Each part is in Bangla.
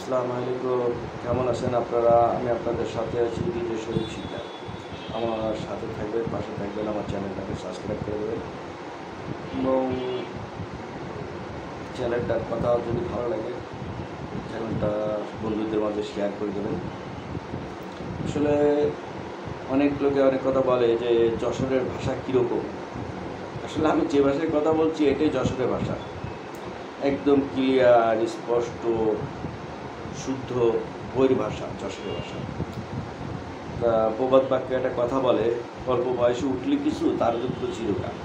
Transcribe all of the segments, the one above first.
আসসালামু আলাইকুম। কেমন আছেন আপনারা? আমি আপনাদের সাথে আছি বিজয় শরীফ শিকদার। আমার সাথে থাকবেন, পাশে থাকবেন, আমার চ্যানেলটাকে সাবস্ক্রাইব করে দেবেন এবং চ্যানেলটার কথা যদি ভালো লাগে চ্যানেলটা বন্ধুদের মাঝে শেয়ার করে দেবেন। আসলে অনেক লোকে অনেক কথা বলে যে যশোরের ভাষা কীরকম। আসলে আমি যে ভাষায় কথা বলছি এটাই যশোরের ভাষা, একদম ক্লিয়ার, স্পষ্ট, শুদ্ধ বইয়ের ভাষা, যশোরের ভাষা। তা প্রবাদ বাক্যে একটা কথা বলে, অল্প বয়সে উঠলে কিছু, তার যুক্ত চিরকাল।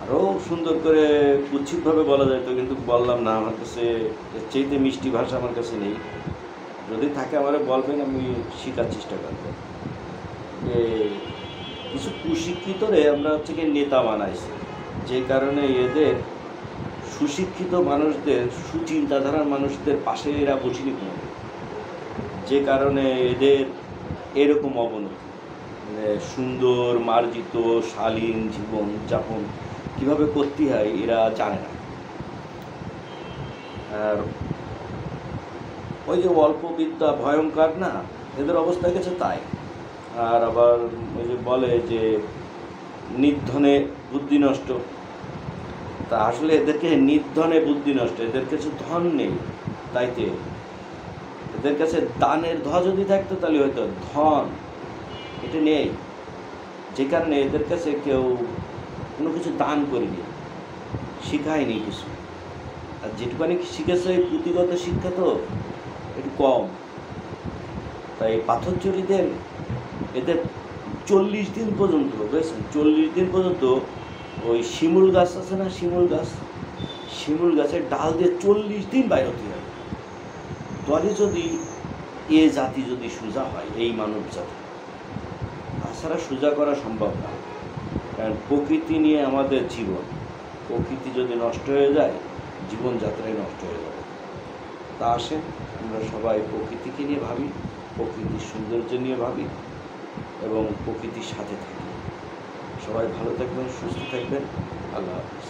আরও সুন্দর করে কুৎসিতভাবে বলা যায় তো, কিন্তু বললাম না। আমার কাছে এর চাইতে মিষ্টি ভাষা আমার কাছে নেই। যদি থাকে আমারে বলবেন, আমি শেখার চেষ্টা করব। যে কিছু কুশিক্ষিতরে আমরা হচ্ছে কি নেতা বানাইছি, যে কারণে এদের সুশিক্ষিত মানুষদের, সুচিন্তাধারার মানুষদের পাশে এরা বসিনি কোনো, যে কারণে এদের এরকম অবনতি। মানে সুন্দর মার্জিত শালীন জীবনযাপন কীভাবে করতে হয় এরা জানে না। আর ওই যে অল্প বিদ্যা ভয়ঙ্কর না, এদের অবস্থা গেছে তাই। আর আবার ওই যে বলে যে নির্ধনে বুদ্ধি নষ্ট, তা আসলে এদেরকে নির্ধনে বুদ্ধি নষ্ট, এদের কাছে ধন নেই। তাইতে এদের কাছে দানের ধ যদি থাকতো তাহলে হয়তো ধন এটা নেই, যে কারণে এদের কাছে কেউ কোনো কিছু দান করেনি, শিখায়নি কিছু। আর যেটুকানি শিখেছে পুঁথিগত শিক্ষা তো একটু কম। তাই পাথরচুরীদের এদের 40 দিন পর্যন্ত, বুঝেছেন, 40 দিন পর্যন্ত ওই শিমুল গাছ আছে না, শিমুল গাছের ডাল দিয়ে 40 দিন বাইর হতে হবে। তবে যদি এ জাতি যদি সোজা হয়, এই মানব জাতি, তাছাড়া সোজা করা সম্ভব না। কারণ প্রকৃতি নিয়ে আমাদের জীবন, প্রকৃতি যদি নষ্ট হয়ে যায় জীবনযাত্রাই নষ্ট হয়ে যাবে। তা আসে আমরা সবাই প্রকৃতিকে নিয়ে ভাবি, প্রকৃতির সৌন্দর্য নিয়ে ভাবি এবং প্রকৃতির সাথে থাকি। সবাই ভালো থাকবেন, সুস্থ থাকবেন। আল্লাহ হাফেজ।